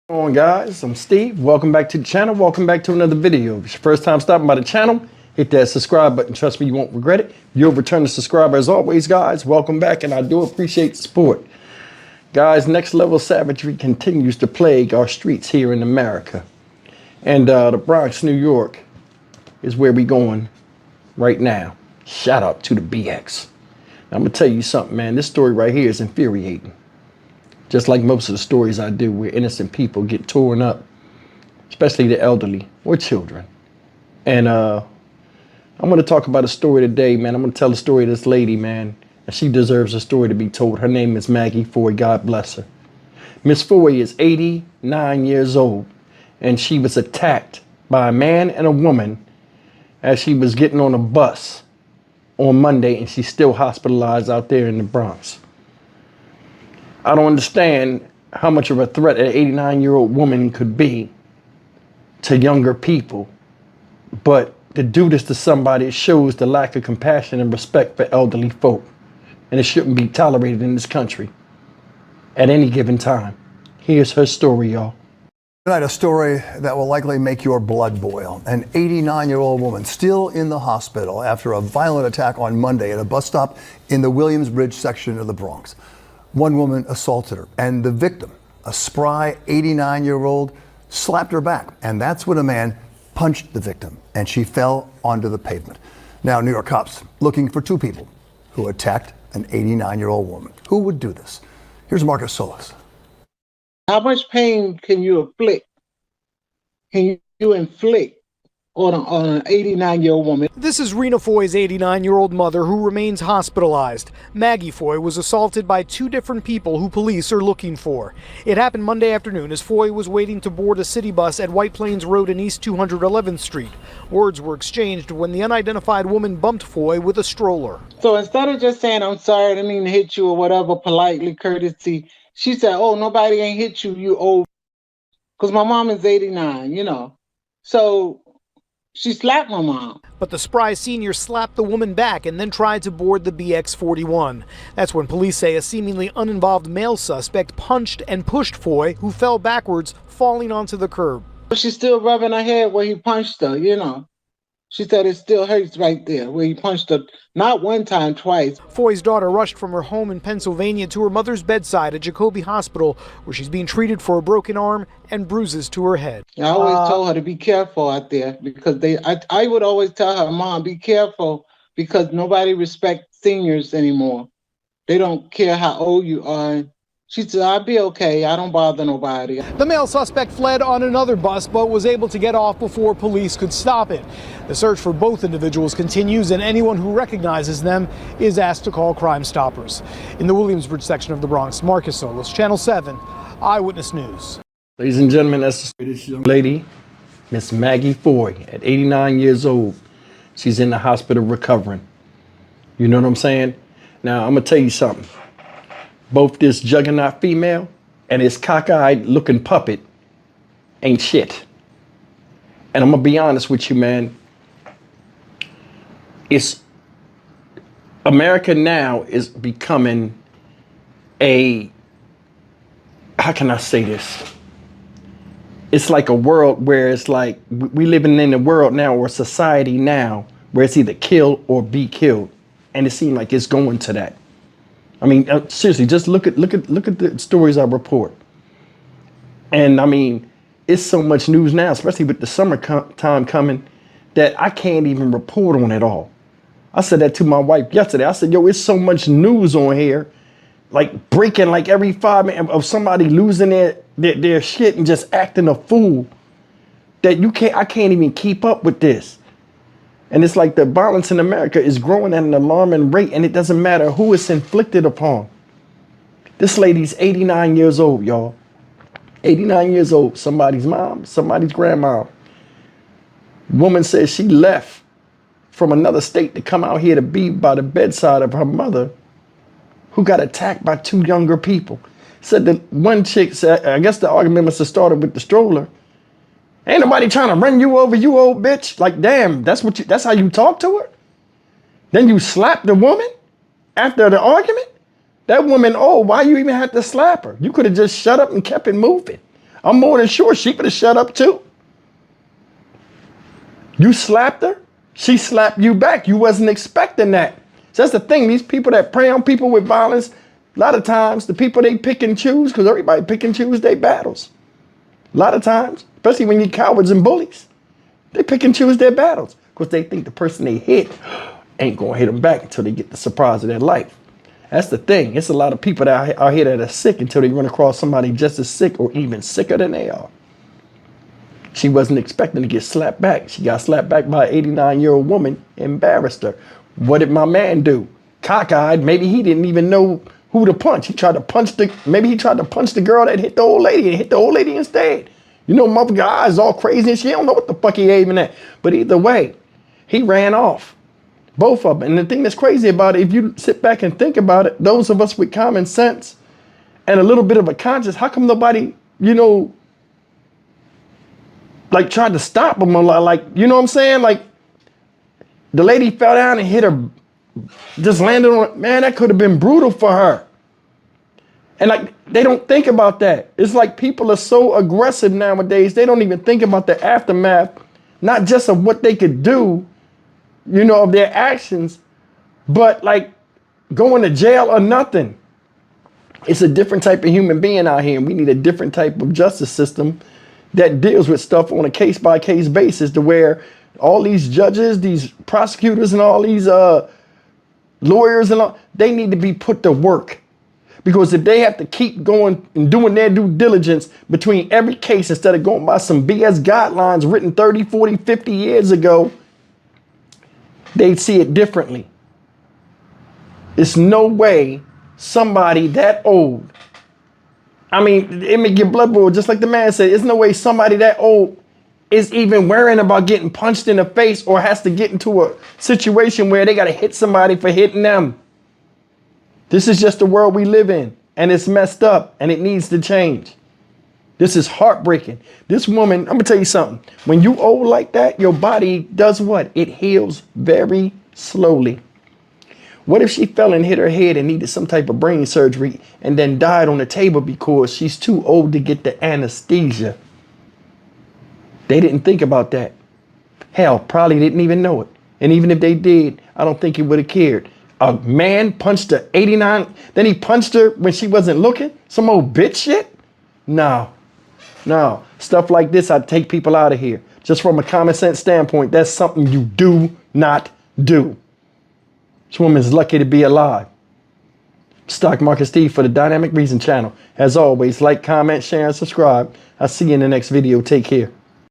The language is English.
What's going on, guys? I'm Steve. Welcome back to the channel. Welcome back to another video. If it's your first time stopping by the channel, hit that subscribe button. Trust me, you won't regret it. If you're a returning subscriber, as always, guys, welcome back, and I do appreciate the support. Guys, next level savagery continues to plague our streets here in America. And the Bronx, New York is where we going right now. Shout out to the BX. Now, I'm going to tell you something, man. This story right here is infuriating. Just like most of the stories I do where innocent people get torn up, especially the elderly or children. And I'm going to talk about a story today, man. I'm going to tell the story of this lady, man. And she deserves a story to be told. Her name is Maggie Foy. God bless her. Miss Foy is 89 years old, and she was attacked by a man and a woman as she was getting on a bus on Monday, and she's still hospitalized out there in the Bronx. I don't understand how much of a threat an 89-year-old woman could be to younger people, but to do this to somebody, it shows the lack of compassion and respect for elderly folk, and it shouldn't be tolerated in this country at any given time. Here's her story, y'all. Tonight, a story that will likely make your blood boil. An 89-year-old woman still in the hospital after a violent attack on Monday at a bus stop in the Williamsbridge section of the Bronx. One woman assaulted her, and the victim, a spry 89-year-old, slapped her back. And that's when a man punched the victim, and she fell onto the pavement. Now, New York cops looking for two people who attacked an 89-year-old woman. Who would do this? Here's Marcus Solis. How much pain can you inflict? Can you inflict on an 89-year-old woman? This is Rena Foy's 89-year-old mother who remains hospitalized. Maggie Foy was assaulted by two different people who police are looking for. It happened Monday afternoon as Foy was waiting to board a city bus at White Plains Road and East 211th Street. Words were exchanged when the unidentified woman bumped Foy with a stroller. So instead of just saying, "I'm sorry, I didn't mean to hit you," or whatever, politely, courtesy, she said, "Oh, nobody ain't hit you, you old." Because my mom is 89, So she slapped my mom. But the spry senior slapped the woman back and then tried to board the BX-41. That's when police say a seemingly uninvolved male suspect punched and pushed Foy, who fell backwards, falling onto the curb. She's still rubbing her head where he punched her, She said it still hurts right there where he punched her, not one time, twice. Foy's daughter rushed from her home in Pennsylvania to her mother's bedside at Jacobi Hospital, where she's being treated for a broken arm and bruises to her head. I always told her to be careful out there because I would always tell her, "Mom, be careful," because nobody respects seniors anymore. They don't care how old you are. She said, "I'll be okay. I don't bother nobody." The male suspect fled on another bus but was able to get off before police could stop it. The search for both individuals continues, and anyone who recognizes them is asked to call Crime Stoppers. In the Williamsbridge section of the Bronx, Marcus Solis, Channel 7, Eyewitness News. Ladies and gentlemen, that's this young lady, Miss Maggie Foy, at 89 years old. She's in the hospital recovering. You know what I'm saying? Now, I'm going to tell you something. Both this juggernaut female and this cockeyed looking puppet ain't shit. And I'm going to be honest with you, man. America now is becoming how can I say this? It's like a world where it's like we living in a world now or society now where it's either kill or be killed. And it seems like it's going to that. I mean, seriously, just look at the stories I report. And I mean, it's so much news now, especially with the summertime coming, that I can't even report on it all. I said that to my wife yesterday. I said, "Yo, it's so much news on here, like breaking like every 5 minutes of somebody losing their shit and just acting a fool, that I can't even keep up with this." And it's like the violence in America is growing at an alarming rate, and it doesn't matter who it's inflicted upon. This lady's 89 years old, y'all. 89 years old. Somebody's mom, somebody's grandma. Woman says she left from another state to come out here to be by the bedside of her mother, who got attacked by two younger people. Said the one chick said, I guess the argument must have started with the stroller. "Ain't nobody trying to run you over, you old bitch." Like, damn, that's how you talk to her? Then you slap the woman after the argument? That woman, oh, why you even had to slap her? You could have just shut up and kept it moving. I'm more than sure she could have shut up too. You slapped her, she slapped you back. You wasn't expecting that. So that's the thing. These people that prey on people with violence, a lot of times the people they pick and choose, because everybody pick and choose their battles. A lot of times, especially when you're cowards and bullies, they pick and choose their battles because they think the person they hit ain't gonna hit them back until they get the surprise of their life. That's the thing. It's a lot of people that are here that are sick until they run across somebody just as sick or even sicker than they are. She wasn't expecting to get slapped back. She got slapped back by an 89-year-old woman, embarrassed her. What did my man do? Cockeyed. Maybe he didn't even know who to punch. He tried to punch maybe he tried to punch the girl that hit the old lady and hit the old lady instead. You know, motherfucker eyes all crazy and she don't know what the fuck he aiming at. But either way, he ran off. Both of them. And the thing that's crazy about it, if you sit back and think about it, those of us with common sense and a little bit of a conscience, how come nobody, you know, like tried to stop him? Like, you know what I'm saying? Like, the lady fell down and hit her, just landed on, man, that could have been brutal for her. And like, they don't think about that. It's like people are so aggressive nowadays, they don't even think about the aftermath, not just of what they could do, you know, of their actions, but like going to jail or nothing. It's a different type of human being out here, and we need a different type of justice system that deals with stuff on a case-by-case basis, to where all these judges, these prosecutors, and all these lawyers and all, they need to be put to work. Because if they have to keep going and doing their due diligence between every case instead of going by some BS guidelines written 30, 40, 50 years ago, they'd see it differently. It's no way somebody that old, I mean, it make your blood boil, just like the man said. There's no way somebody that old is even worrying about getting punched in the face or has to get into a situation where they got to hit somebody for hitting them. This is just the world we live in, and it's messed up, and it needs to change. This is heartbreaking. This woman, I'm gonna tell you something. When you old like that, your body does what? It heals very slowly. What if she fell and hit her head and needed some type of brain surgery and then died on the table because she's too old to get the anesthesia? They didn't think about that. Hell, probably didn't even know it. And even if they did, I don't think he would have cared. A man punched her 89, then he punched her when she wasn't looking? Some old bitch shit? No. Stuff like this, I'd take people out of here. Just from a common sense standpoint, that's something you do not do. This woman's lucky to be alive. Stock Market Steve for the Dynamic Reason channel. As always, like, comment, share, and subscribe. I'll see you in the next video. Take care.